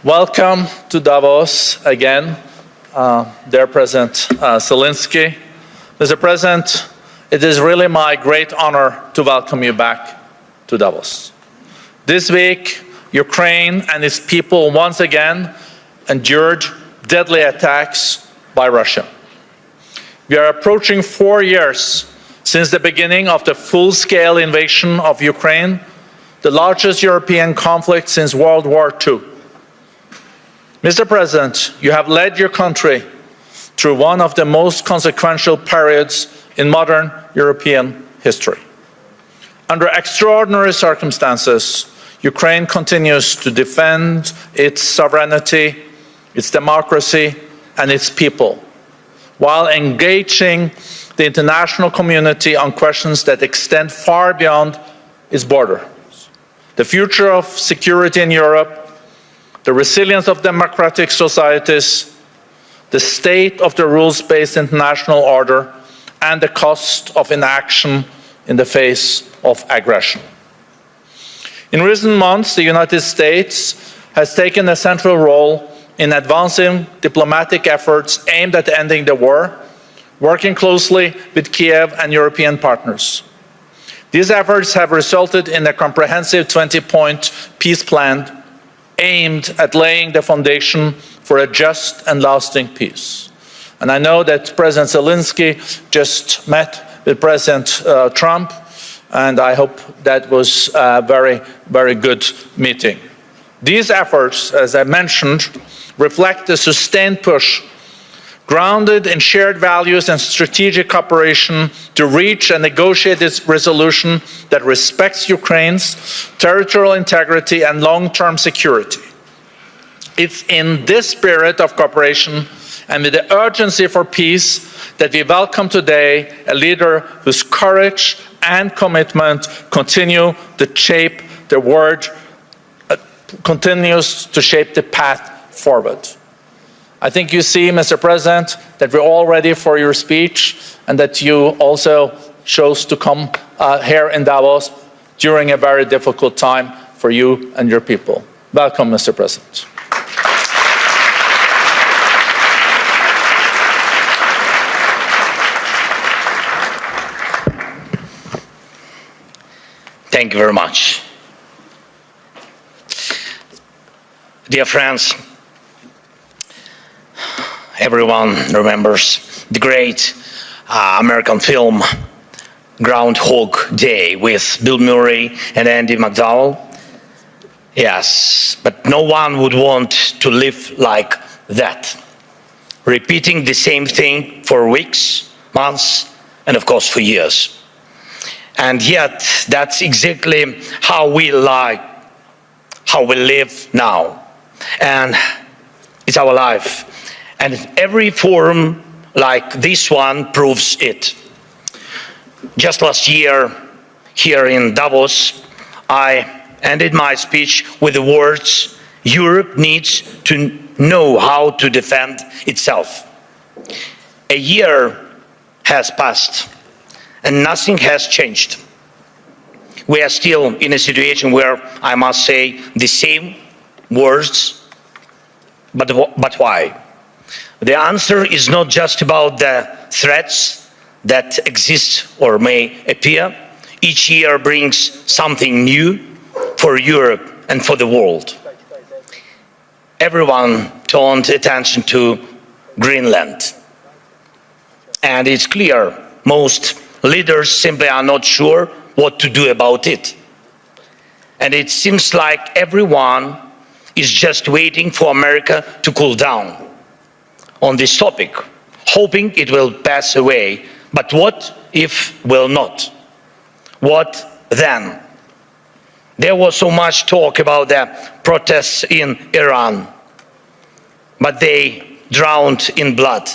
Welcome to Davos again, dear President Zelenskyy. Mr. President, it is really my great honor to welcome you back to Davos. This week, Ukraine and its people once again endured deadly attacks by Russia. We are approaching 4 years since the beginning of the full-scale invasion of Ukraine, the largest European conflict since World War II. Mr. President, you have led your country through one of the most consequential periods in modern European history. Under extraordinary circumstances, Ukraine continues to defend its sovereignty, its democracy, and its people, while engaging the international community on questions that extend far beyond its borders. The future of security in Europe, the resilience of democratic societies, the state of the rules-based international order, and the cost of inaction in the face of aggression. In recent months, the United States has taken a central role in advancing diplomatic efforts aimed at ending the war, working closely with Kiev and European partners. These efforts have resulted in a comprehensive 20-point peace plan aimed at laying the foundation for a just and lasting peace. And I know that President Zelenskyy just met with President Trump, and I hope that was a very, very good meeting. These efforts, as I mentioned, reflect a sustained push grounded in shared values and strategic cooperation to reach and negotiate this resolution that respects Ukraine's territorial integrity and long-term security. It's in this spirit of cooperation and with the urgency for peace that we welcome today a leader whose courage and commitment continue to shape the world, continues to shape the path forward. I think you see, Mr. President, that we're all ready for your speech and that you also chose to come here in Davos during a very difficult time for you and your people. Welcome, Mr. President. Thank you very much. Dear friends, everyone remembers the great American film Groundhog Day with Bill Murray and Andy McDowell. Yes, but no one would want to live like that, repeating the same thing for weeks, months, and of course for years. And yet, that's exactly how we live now. And it's our life. And every forum like this one proves it. Just last year, here in Davos, I ended my speech with the words, "Europe needs to know how to defend itself." A year has passed, and nothing has changed. We are still in a situation where I must say the same words, but why? The answer is not just about the threats that exist or may appear. Each year brings something new for Europe and for the world. Everyone turned attention to Greenland. And it's clear most leaders simply are not sure what to do about it. And it seems like everyone is just waiting for America to cool down on this topic, hoping it will pass away. But what if will not? What then? There was so much talk about the protests in Iran, but they drowned in blood.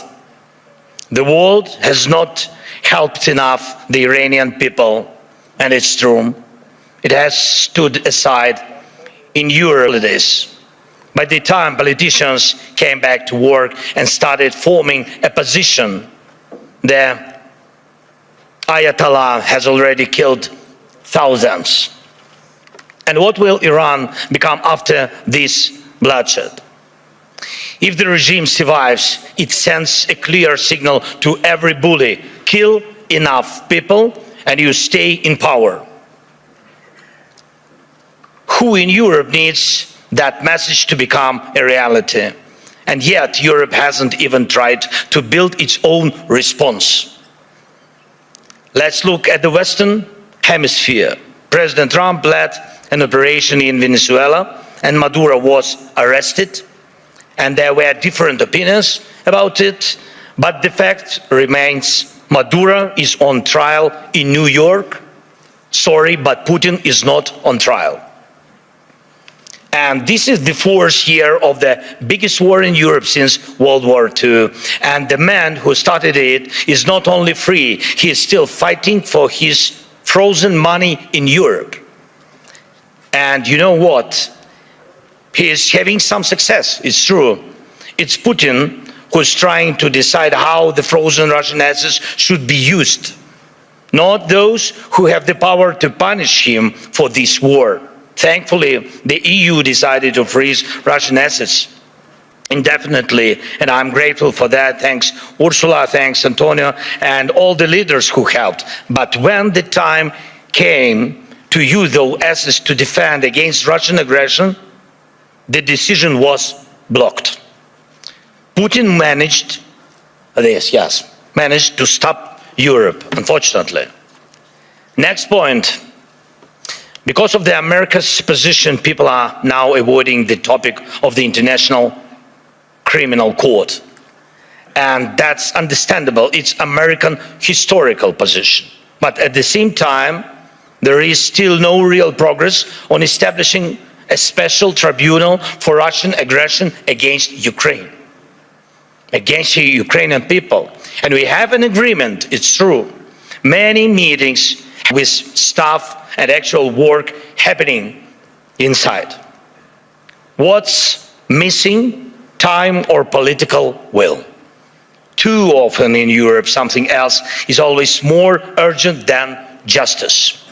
The world has not helped enough the Iranian people, and it's true. It has stood aside in Europe. By the time politicians came back to work and started forming a position, the Ayatollah has already killed thousands. And what will Iran become after this bloodshed. If the regime survives, it sends a clear signal to every bully: kill enough people and you stay in power. Who in Europe needs that message to become a reality? And yet Europe hasn't even tried to build its own response. Let's look at the Western Hemisphere. President Trump led an operation in Venezuela and Maduro was arrested, and there were different opinions about it, but the fact remains: Maduro is on trial in New York. Sorry, but Putin is not on trial. And this is the fourth year of the biggest war in Europe since World War II. And the man who started it is not only free, he is still fighting for his frozen money in Europe. And you know what? He is having some success, it's true. It's Putin who's trying to decide how the frozen Russian assets should be used, not those who have the power to punish him for this war. Thankfully, the EU decided to freeze Russian assets indefinitely, and I'm grateful for that. Thanks Ursula, thanks Antonio, and all the leaders who helped. But when the time came to use those assets to defend against Russian aggression, the decision was blocked. Putin managed this, yes, managed to stop Europe, unfortunately. Next point. Because of the America's position, people are now avoiding the topic of the International Criminal Court. And that's understandable. It's American historical position. But at the same time, there is still no real progress on establishing a special tribunal for Russian aggression against Ukraine, against the Ukrainian people. And we have an agreement, it's true. Many meetings with staff and actual work happening inside. What's missing? Time or political will. Too often in Europe, something else is always more urgent than justice.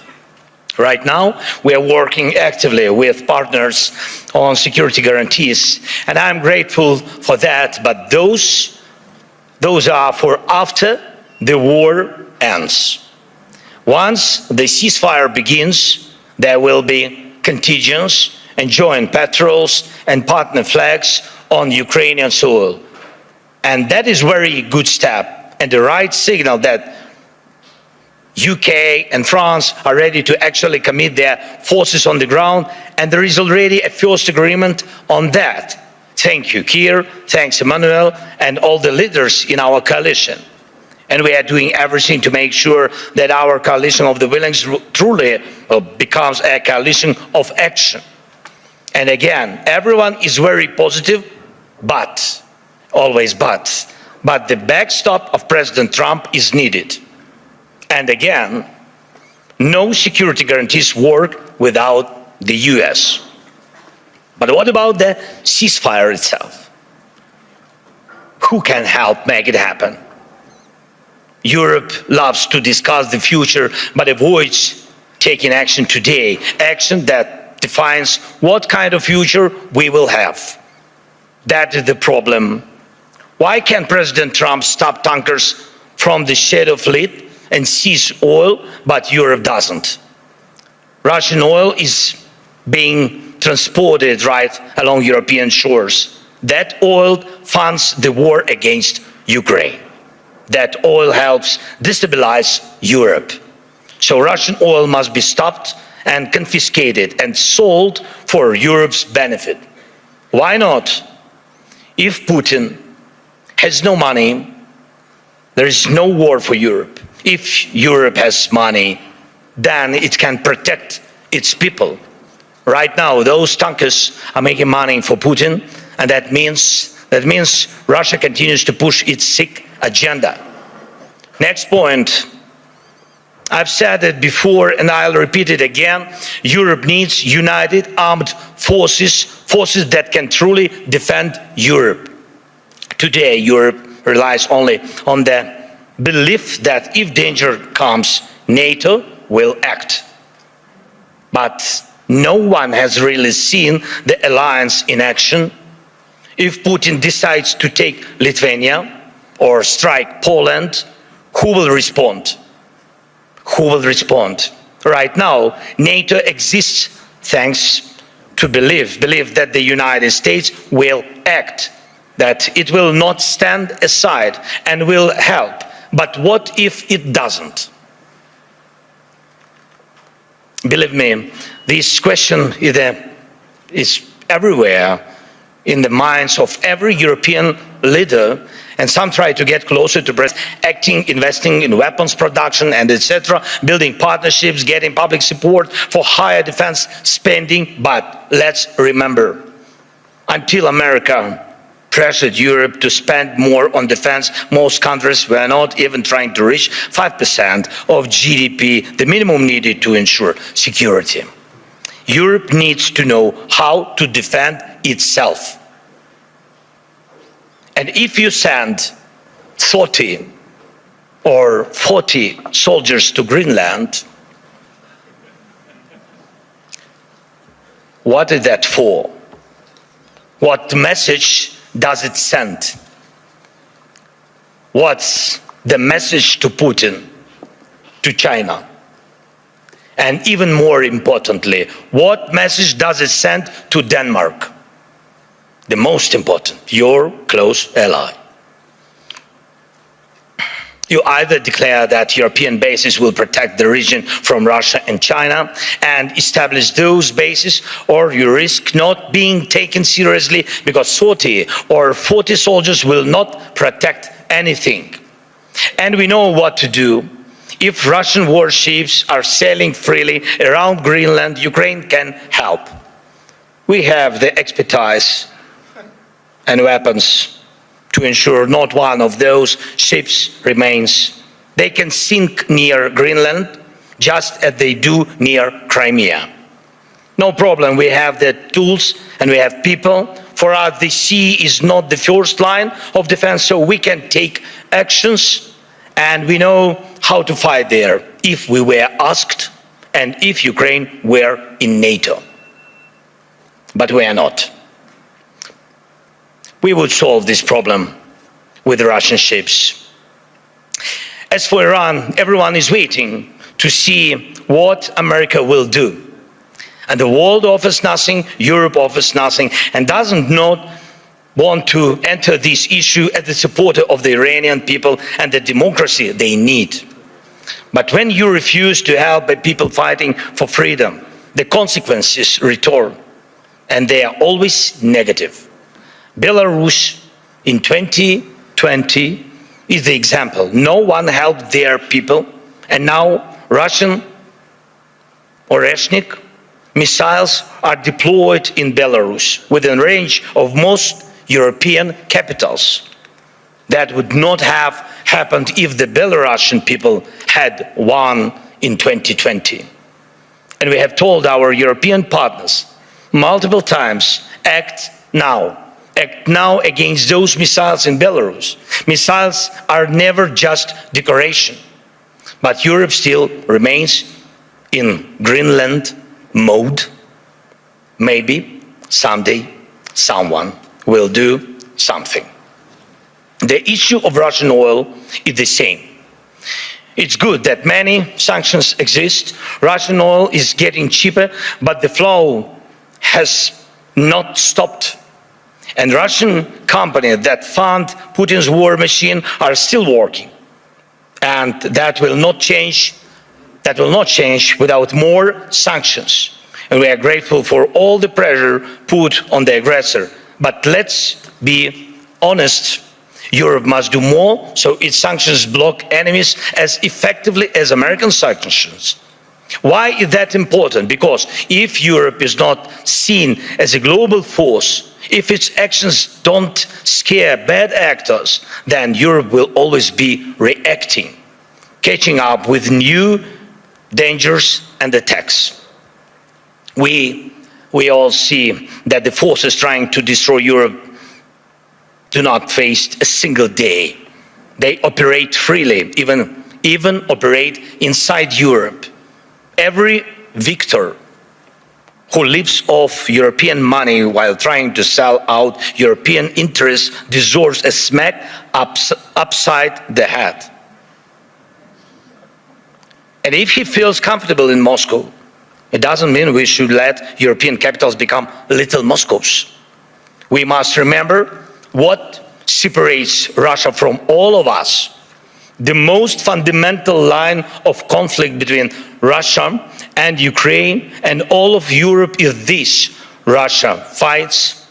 Right now, we are working actively with partners on security guarantees, and I'm grateful for that, but those are for after the war ends. Once the ceasefire begins, there will be contingents and joint patrols and partner flags on Ukrainian soil. And that is a very good step and the right signal that UK and France are ready to actually commit their forces on the ground, and there is already a first agreement on that. Thank you, Keir, thanks Emmanuel, and all the leaders in our coalition. And we are doing everything to make sure that our coalition of the willing truly becomes a coalition of action. And again, everyone is very positive, but, always but the backstop of President Trump is needed. And again, no security guarantees work without the US. But what about the ceasefire itself? Who can help make it happen? Europe loves to discuss the future, but avoids taking action today, action that defines what kind of future we will have. That is the problem. Why can President Trump stop tankers from the shadow fleet and seize oil, but Europe doesn't? Russian oil is being transported right along European shores. That oil funds the war against Ukraine. That oil helps destabilize Europe. So Russian oil must be stopped and confiscated and sold for Europe's benefit. Why not? If Putin has no money, there is no war for Europe. If Europe has money, then it can protect its people. Right now, those tankers are making money for Putin, and that means Russia continues to push its sick agenda. Next point. I've said it before and I'll repeat it again. Europe needs united armed forces that can truly defend Europe. Today, Europe relies only on the belief that if danger comes, NATO will act. But No one has really seen the alliance in action. If Putin decides to take Lithuania or strike Poland, who will respond? Who will respond? Right now, NATO exists thanks to belief that the United States will act, that it will not stand aside and will help. But what if it doesn't? Believe me, this question is everywhere in the minds of every European leader, and some try to get closer to President, acting, investing in weapons production and etc., building partnerships, getting public support for higher defense spending. But let's remember, until America pressured Europe to spend more on defense, most countries were not even trying to reach 5% of GDP, the minimum needed to ensure security. Europe needs to know how to defend itself. And if you send 30 or 40 soldiers to Greenland, what is that for? What message does it send? What's the message to Putin, to China? And even more importantly, what message does it send to Denmark? The most important, your close ally. You either declare that European bases will protect the region from Russia and China and establish those bases, or you risk not being taken seriously because 30 or 40 soldiers will not protect anything. And we know what to do. If Russian warships are sailing freely around Greenland, Ukraine can help. We have the expertise and weapons to ensure not one of those ships remains. They can sink near Greenland just as they do near Crimea. No problem, we have the tools and we have people. For us, the sea is not the first line of defense, so we can take actions and we know how to fight there if we were asked and if Ukraine were in NATO. But we are not. We would solve this problem with the Russian ships. As for Iran, everyone is waiting to see what America will do. And the world offers nothing, Europe offers nothing, and doesn't not want to enter this issue as a supporter of the Iranian people and the democracy they need. But when you refuse to help the people fighting for freedom, the consequences return, and they are always negative. Belarus in 2020 is the example. No one helped their people, and now Russian Oreshnik missiles are deployed in Belarus within range of most European capitals. That would not have happened if the Belarusian people had won in 2020. And we have told our European partners multiple times, act now. Act now against those missiles in Belarus. Missiles are never just decoration, but Europe still remains in Greenland mode. Maybe someday someone will do something. The issue of Russian oil is the same. It's good that many sanctions exist. Russian oil is getting cheaper, but the flow has not stopped. And Russian companies that fund Putin's war machine are still working. And that will not change. That will not change without more sanctions. And we are grateful for all the pressure put on the aggressor. But let's be honest. Europe must do more so its sanctions block enemies as effectively as American sanctions. Why is that important? Because if Europe is not seen as a global force, if its actions don't scare bad actors, then Europe will always be reacting, catching up with new dangers and attacks. We all see that the forces trying to destroy Europe do not face a single day. They operate freely, even operate inside Europe. Every victor who lives off European money while trying to sell out European interests deserves a smack upside the head. And if he feels comfortable in Moscow, it doesn't mean we should let European capitals become little Moscows. We must remember what separates Russia from all of us. The most fundamental line of conflict between Russia and Ukraine and all of Europe is this: Russia fights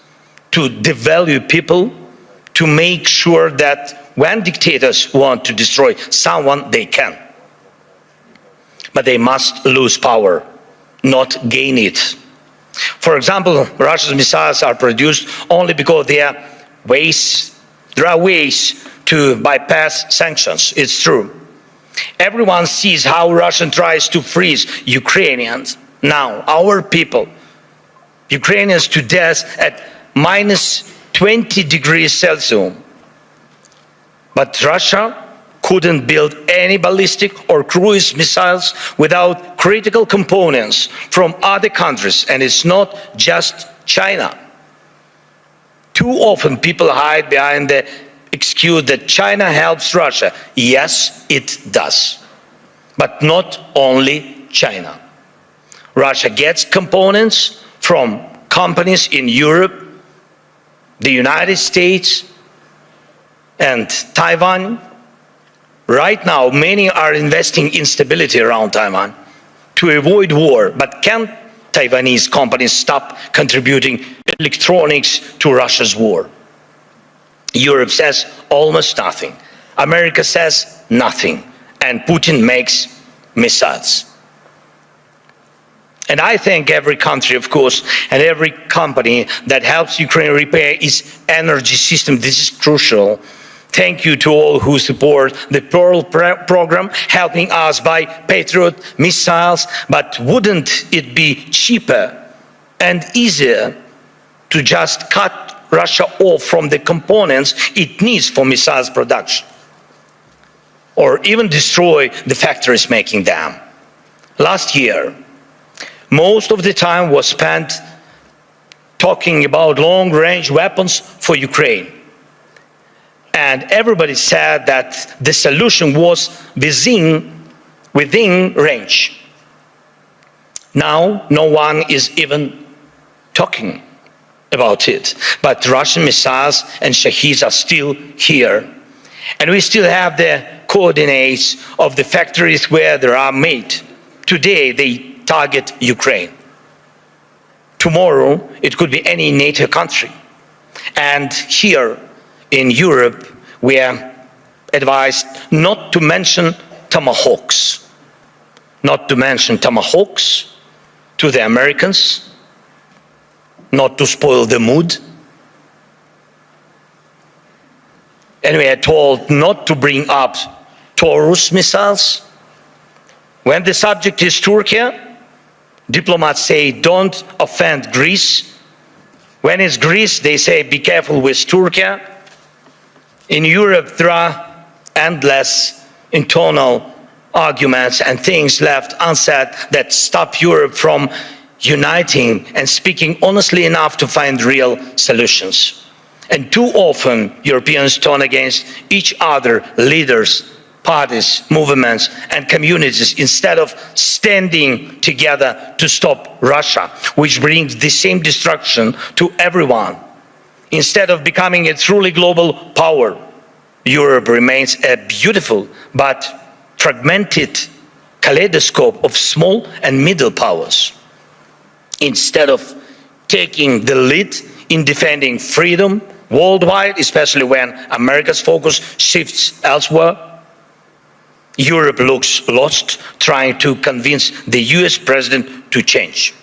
to devalue people, to make sure that when dictators want to destroy someone, they can. But they must lose power, not gain it. For example, Russia's missiles are produced only because there are ways to bypass sanctions. It's true. Everyone sees how Russia tries to freeze Ukrainians. Now, our people, Ukrainians to death at minus 20 degrees Celsius. But Russia couldn't build any ballistic or cruise missiles without critical components from other countries, and it's not just China. Too often people hide behind the excuse that China helps Russia. Yes, it does. But not only China. Russia gets components from companies in Europe, the United States, and Taiwan. Right now, many are investing in stability around Taiwan to avoid war. But can Taiwanese companies stop contributing electronics to Russia's war? Europe says almost nothing. America says nothing. And Putin makes missiles. And I thank every country, of course, and every company that helps Ukraine repair its energy system. This is crucial. Thank you to all who support the Pearl program, helping us buy Patriot missiles. But wouldn't it be cheaper and easier to just cut Russia off from the components it needs for missiles production? Or even destroy the factories making them? Last year, most of the time was spent talking about long-range weapons for Ukraine. And everybody said that the solution was within range. Now, no one is even talking about it. But Russian missiles and Shaheeds are still here. And we still have the coordinates of the factories where they are made. Today, they target Ukraine. Tomorrow, it could be any NATO country. And here in Europe, we are advised not to mention tomahawks. Not to mention tomahawks to the Americans, not to spoil the mood. And we are told not to bring up Taurus missiles. When the subject is Turkey, diplomats say don't offend Greece. When it's Greece, they say be careful with Turkey. In Europe, there are endless internal arguments and things left unsaid that stop Europe from uniting and speaking honestly enough to find real solutions. And too often, Europeans turn against each other, leaders, parties, movements, and communities, instead of standing together to stop Russia, which brings the same destruction to everyone. Instead of becoming a truly global power, Europe remains a beautiful but fragmented kaleidoscope of small and middle powers. Instead of taking the lead in defending freedom worldwide, especially when America's focus shifts elsewhere, Europe looks lost, trying to convince the US president to change.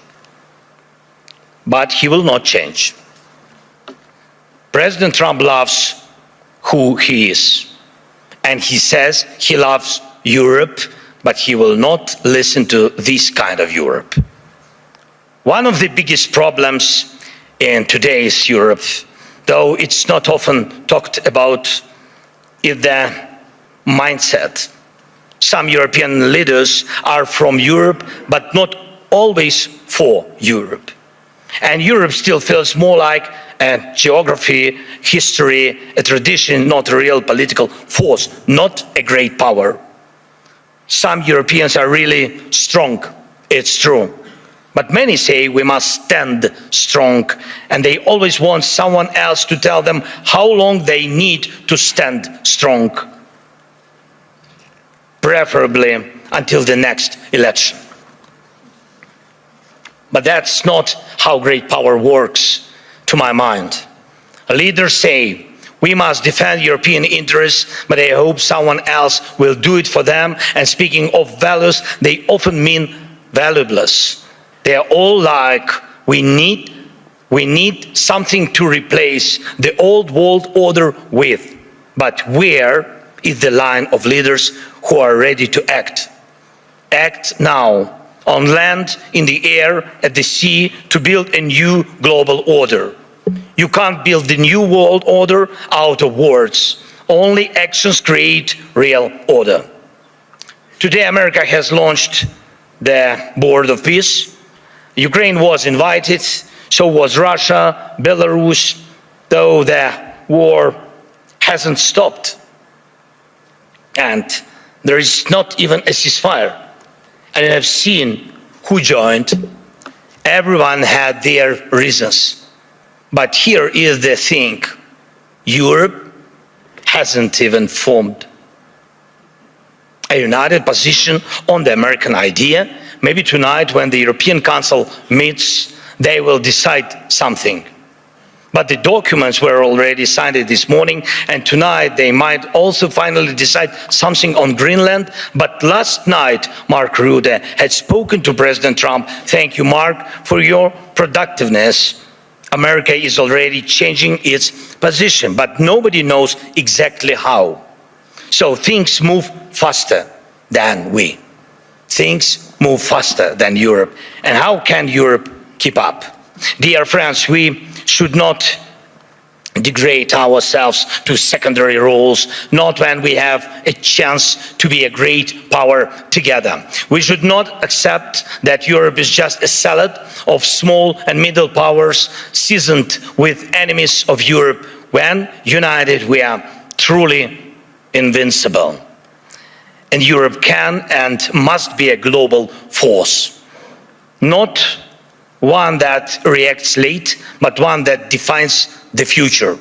But he will not change. President Trump loves who he is. And he says he loves Europe, but he will not listen to this kind of Europe. One of the biggest problems in today's Europe, though it's not often talked about, is the mindset. Some European leaders are from Europe, but not always for Europe. And Europe still feels more like a geography, history, a tradition, not a real political force, not a great power. Some Europeans are really strong, it's true. But many say we must stand strong, and they always want someone else to tell them how long they need to stand strong, preferably until the next election. But that's not how great power works, to my mind. Leaders say we must defend European interests, but they hope someone else will do it for them. And speaking of values, they often mean valueless. They are all like, we need something to replace the old world order with. But where is the line of leaders who are ready to act? Act now, on land, in the air, at the sea, to build a new global order. You can't build the new world order out of words. Only actions create real order. Today, America has launched the Board of Peace. Ukraine was invited, so was Russia, Belarus, though the war hasn't stopped. And there is not even a ceasefire. And I've seen who joined. Everyone had their reasons. But here is the thing. Europe hasn't even formed a united position on the American idea. Maybe tonight, when the European Council meets, they will decide something. But the documents were already signed this morning, and tonight they might also finally decide something on Greenland. But last night, Mark Rutte had spoken to President Trump. Thank you, Mark, for your productiveness. America is already changing its position, but nobody knows exactly how. So things move faster than we. Things move faster than Europe. And how can Europe keep up? Dear friends, we should not degrade ourselves to secondary roles, not when we have a chance to be a great power together. We should not accept that Europe is just a salad of small and middle powers seasoned with enemies of Europe. When united, we are truly invincible. And Europe can and must be a global force, not one that reacts late, but one that defines the future.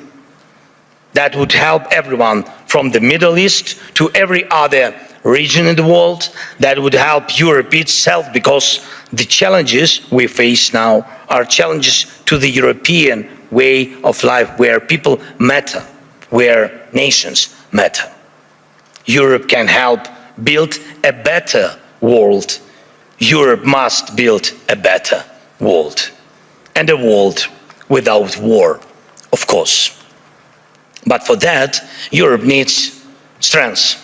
That would help everyone from the Middle East to every other region in the world. That would help Europe itself, because the challenges we face now are challenges to the European way of life, where people matter, where nations matter. Europe can help build a better world. Europe must build a better world, and a world without war, of course. But for that, Europe needs strength.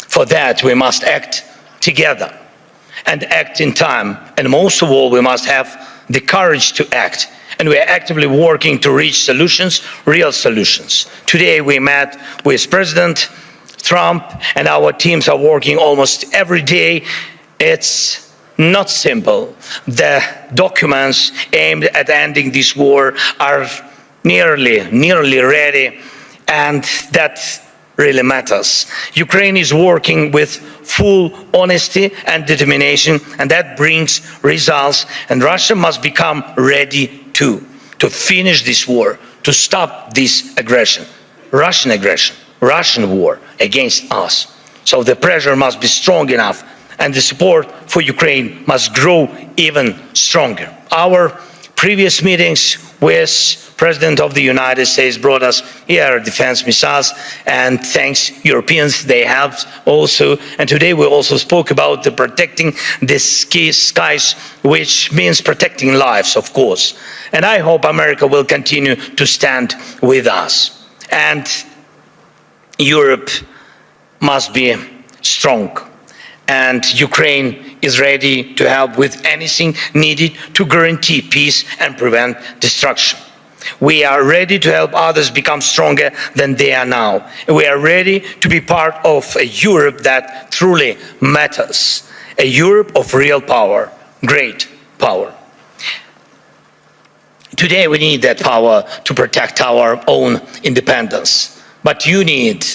For that, we must act together and act in time. And most of all, we must have the courage to act. And we are actively working to reach solutions, real solutions. Today, we met with President Trump, and our teams are working almost every day. It's not simple. The documents aimed at ending this war are nearly ready, and that really matters. Ukraine is working with full honesty and determination, and that brings results. And Russia must become ready to finish this war, to stop this aggression, Russian war against us. So the pressure must be strong enough, and the support for Ukraine must grow even stronger. Our previous meetings with President of the United States brought us air defense missiles, and thanks Europeans, they helped also. And today we also spoke about the protecting the skies, which means protecting lives, of course. And I hope America will continue to stand with us. And Europe must be strong. And Ukraine is ready to help with anything needed to guarantee peace and prevent destruction. We are ready to help others become stronger than they are now. We are ready to be part of a Europe that truly matters, a Europe of real power. Great power. Today we need that power to protect our own independence. But you need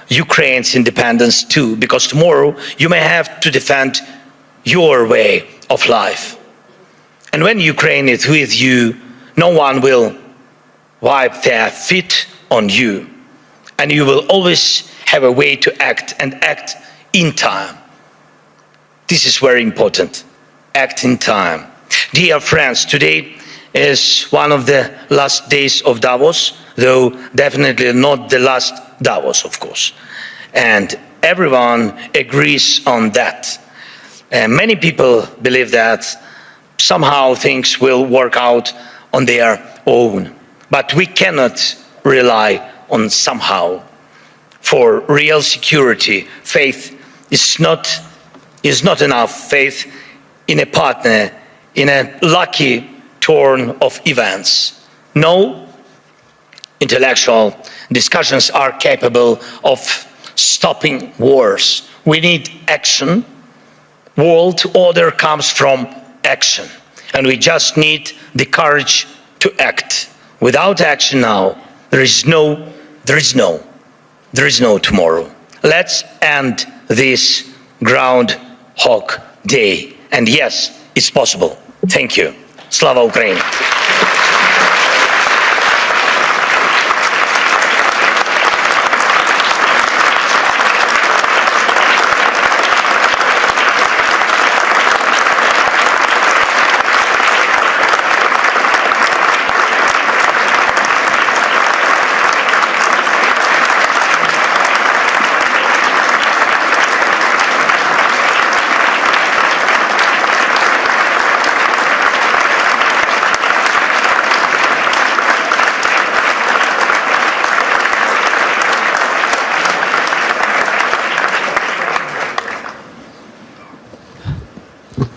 Ukraine's independence too, because tomorrow you may have to defend your way of life. And when Ukraine is with you, no one will wipe their feet on you. And you will always have a way to act, and act in time. This is very important. Act in time. Dear friends, today is one of the last days of Davos, though definitely not the last Davos, of course. And everyone agrees on that. Many people believe that somehow things will work out on their own. But we cannot rely on somehow. For real security, faith is not enough. Faith in a partner, in a lucky turn of events. No intellectual discussions are capable of stopping wars. We need action. World order comes from action. And we just need the courage to act. Without action now, there is no tomorrow. Let's end this Groundhog Day. And yes, it's possible. Thank you. Slava Ukraini!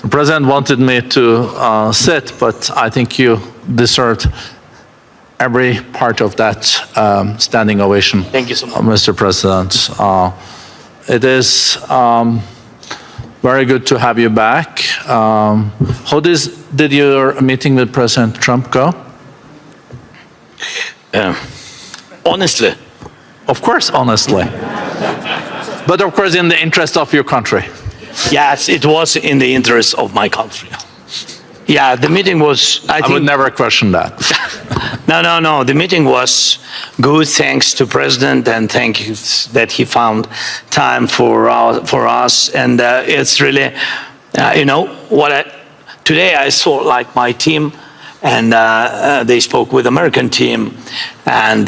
The President wanted me to sit, but I think you deserved every part of that standing ovation. Thank you so much. Mr. President. It is very good to have you back. How did your meeting with President Trump go? Honestly. Of course, honestly. But of course, in the interest of your country. Yes, it was in the interest of my country. Yeah, the meeting was, I would never question that. No. The meeting was good, thanks to President, and thank you that he found time for us. And it's really, today I saw like my team, and they spoke with American team. And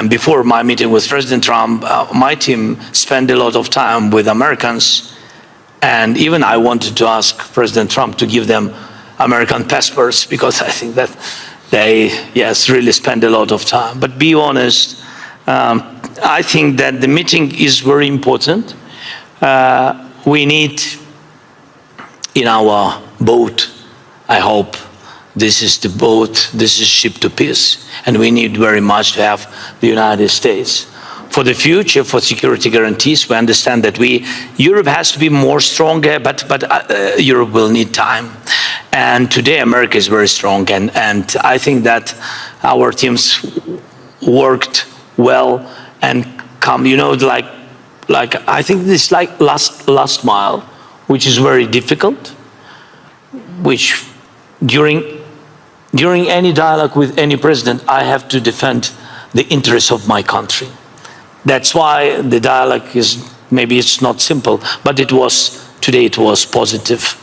before my meeting with President Trump, my team spent a lot of time with Americans. And even I wanted to ask President Trump to give them American passports, because I think that they, really spend a lot of time. But be honest, I think that the meeting is very important. We need in our boat, I hope, this is the boat, this is ship to peace. And we need very much to have the United States. For the future, for security guarantees, we understand that Europe has to be more stronger, but Europe will need time. And today America is very strong, and I think that our teams worked well and come, like I think this is like last mile, which is very difficult, which during any dialogue with any president, I have to defend the interests of my country. That's why the dialogue is, maybe it's not simple, but today it was positive.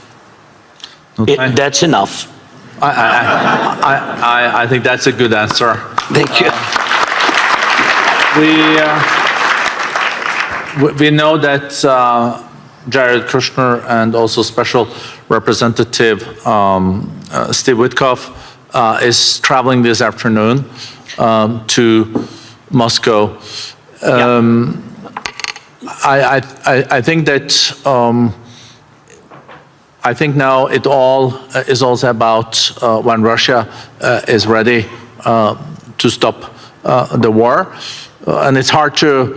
Okay. That's enough. I think that's a good answer. Thank you. We know that Jared Kushner and also Special Representative Steve Witkoff is traveling this afternoon to Moscow. I think that I think now it all is also about when Russia is ready to stop the war, and it's hard to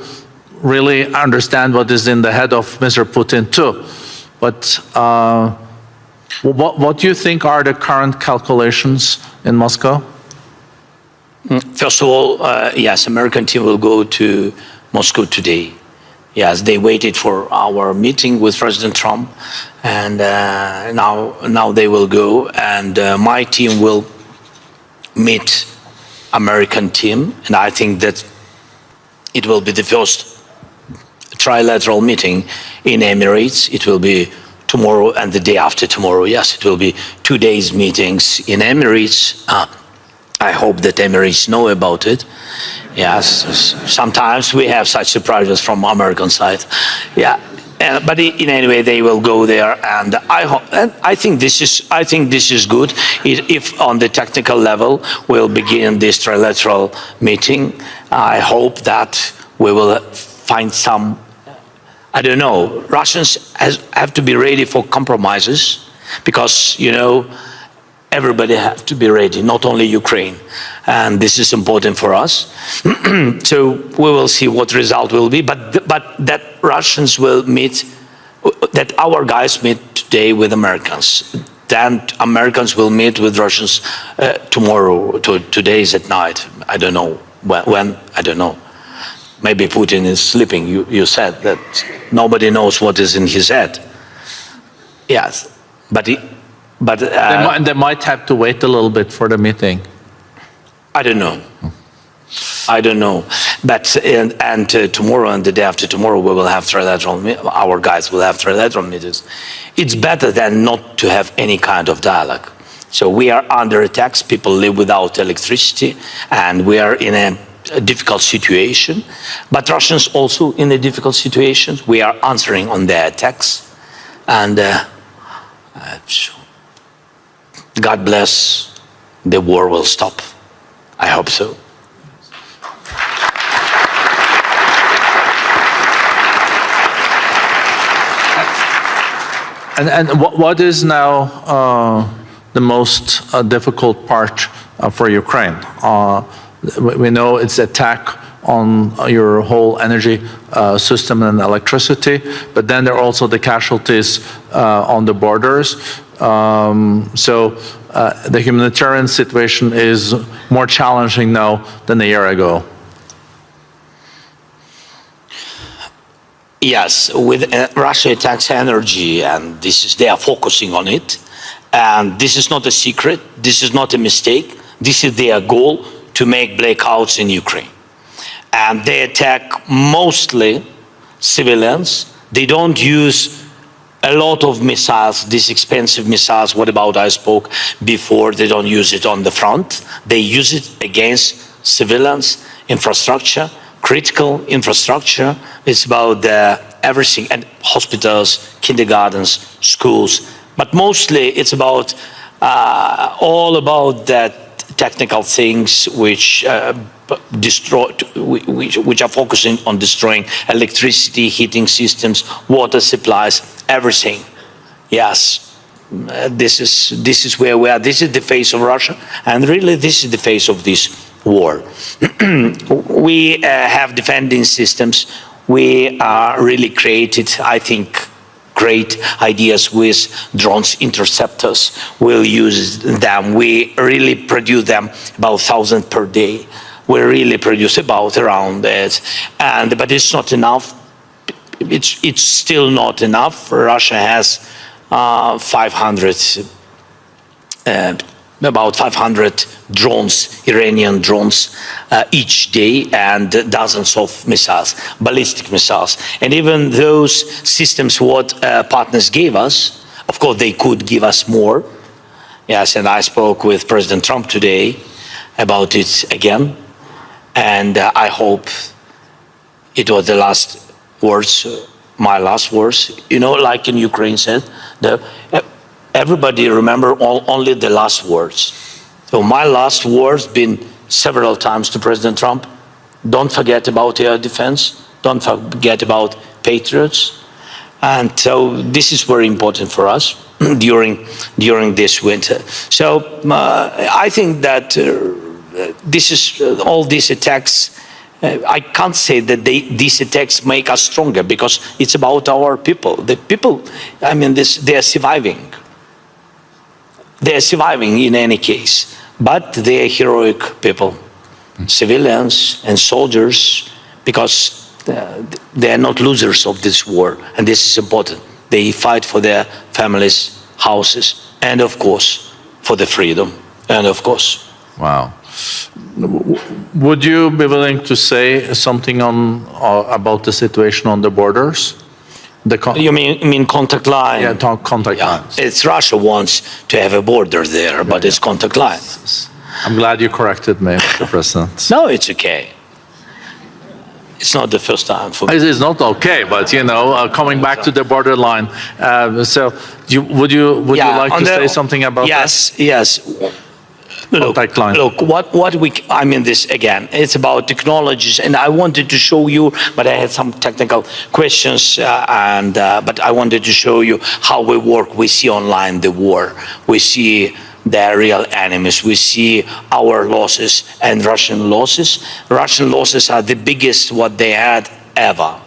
really understand what is in the head of Mr. Putin too. But What do you think are the current calculations in Moscow? First of all, yes, American team will go to Moscow today. Yes, they waited for our meeting with President Trump, and now they will go, and my team will meet American team, and I think that it will be the first trilateral meeting in Emirates. It will be tomorrow and the day after tomorrow. Yes, it will be 2 days meetings in Emirates. I hope that Emirates know about it. Yes, sometimes we have such surprises from American side. Yeah, but in any way they will go there, and I think this is good. If on the technical level we'll begin this trilateral meeting, I hope that we will find some. I don't know. Russians have to be ready for compromises, because everybody has to be ready, not only Ukraine. And this is important for us. So we will see what result will be. But that Russians will meet, that our guys meet today with Americans. Then Americans will meet with Russians tomorrow. Today is at night. I don't know when. I don't know. Maybe Putin is sleeping. You said that nobody knows what is in his head. Yes, but they might have to wait a little bit for the meeting. I don't know. But tomorrow and the day after tomorrow we will have trilateral. Our guys will have trilateral meetings. It's better than not to have any kind of dialogue. So we are under attacks. People live without electricity, and we are in a difficult situation. But Russians also in a difficult situation. We are answering on their attacks, and God bless. The war will stop. I hope so. And what is now the most difficult part for Ukraine? We know it's attack on your whole energy system and electricity, but then there are also the casualties on the borders. So the humanitarian situation is more challenging now than a year ago. Yes, with Russia attacks energy, and they are focusing on it. And this is not a secret. This is not a mistake. This is their goal, to make blackouts in Ukraine. And they attack mostly civilians. They don't use a lot of missiles, these expensive missiles. What about I spoke before? They don't use it on the front. They use it against civilians, infrastructure, critical infrastructure. It's about everything, and hospitals, kindergartens, schools. But mostly it's about all about that technical things which which are focusing on destroying electricity, heating systems, water supplies, everything. Yes, this is where we are. This is the face of Russia, and really this is the face of this war. We have defending systems. We really created, I think, great ideas with drones, interceptors. We'll use them. We really produce them about 1,000 per day. We really produce about around that, but it's not enough. It's still not enough. Russia has 500, about 500 drones, Iranian drones, each day, and dozens of missiles, ballistic missiles. And even those systems what partners gave us, of course they could give us more. Yes, and I spoke with President Trump today about it again. And I hope it was the last words, my last words. You know, like in Ukraine said, everybody remember only the last words. So my last words been several times to President Trump: don't forget about air defense, don't forget about Patriots. And so this is very important for us during this winter. So I think that this is all these attacks. I can't say that these attacks make us stronger, because it's about our people. The people, I mean, they are surviving. They're surviving in any case, but they're heroic people, civilians and soldiers, because they are not losers of this war, and this is important. They fight for their families, houses, and of course, for the freedom, and of course. Wow. Would you be willing to say something on about the situation on the borders? You mean contact line? Yeah, contact lines. It's Russia wants to have a border there, but it's contact line. I'm glad you corrected me, Mr. President. No, it's okay. It's not the first time for me. It is not okay, but you know, coming back to the borderline. So, would you like to say something about that? Yes. Contact line. Look, I mean this again, it's about technologies, and I wanted to show you, but I had some technical questions, but I wanted to show you how we work. We see online the war. We see the real enemies. We see our losses and Russian losses. Russian losses are the biggest what they had ever.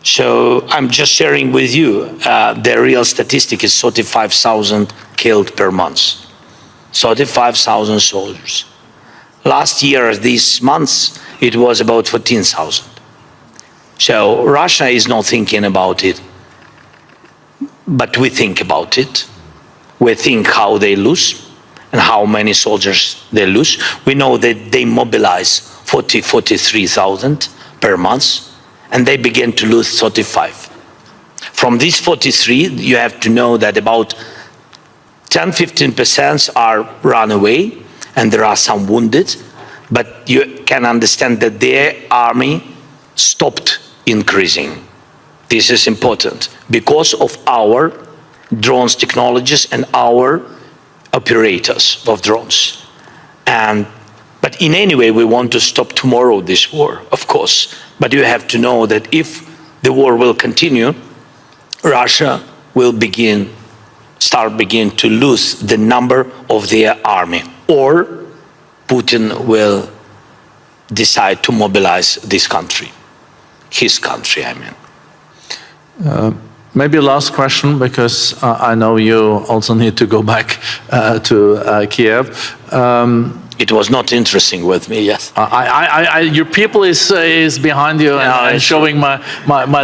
So I'm just sharing with you, the real statistic is 35,000 killed per month. 35,000 soldiers. Last year, these months, it was about 14,000. So Russia is not thinking about it, but we think about it. We think how they lose and how many soldiers they lose. We know that they mobilize 43,000 per month, and they begin to lose 35. From these 43, you have to know that about 10–15% are run away, and there are some wounded, but you can understand that their army stopped increasing. This is important because of our drones technologies and our operators of drones. But in any way, we want to stop tomorrow this war, of course. But you have to know that if the war will continue, Russia will start to lose the number of their army, or Putin will decide to mobilize this country, his country, I mean. Maybe last question, because I know you also need to go back to Kiev. It was not interesting with me, yes. Your people is behind you and showing my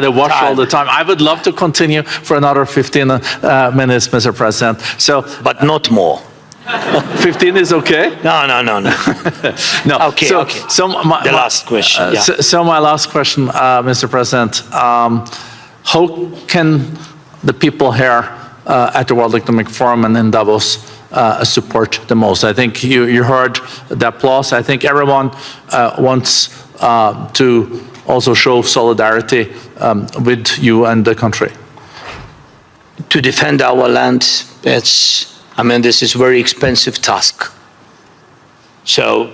the watch all the time. I would love to continue for another 15 minutes, Mr. President. So, but not more. 15 is okay? No. No. Okay. So the last question. So my last question, Mr. President. How can the people here at the World Economic Forum and in Davos support the most? I think you heard the applause. I think everyone wants to also show solidarity with you and the country. To defend our land, this is a very expensive task. So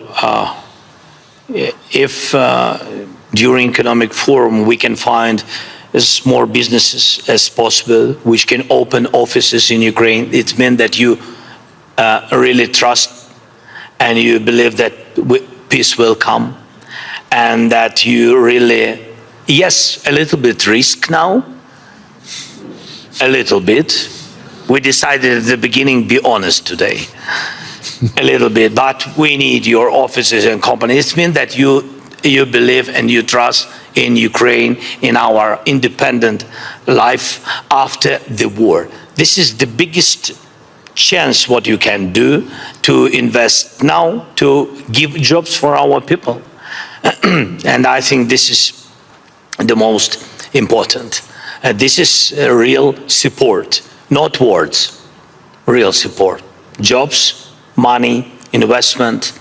if during Economic Forum we can find as more businesses as possible which can open offices in Ukraine, it means that you really trust and you believe that peace will come, and that you really, yes, a little bit risk now, a little bit. We decided at the beginning, be honest today, a little bit, but we need your offices and companies. It means that you believe and you trust in Ukraine, in our independent life after the war. This is the biggest chance what you can do, to invest now, to give jobs for our people. And I think this is the most important. This is real support, not words, real support. Jobs, money, investment,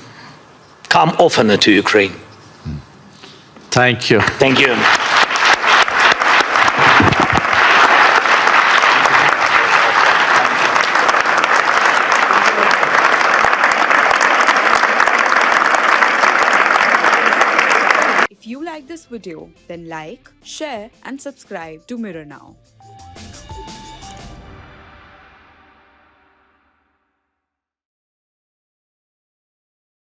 come often to Ukraine. Thank you. Thank you. If you like this video, then like, share and subscribe to Mirror Now.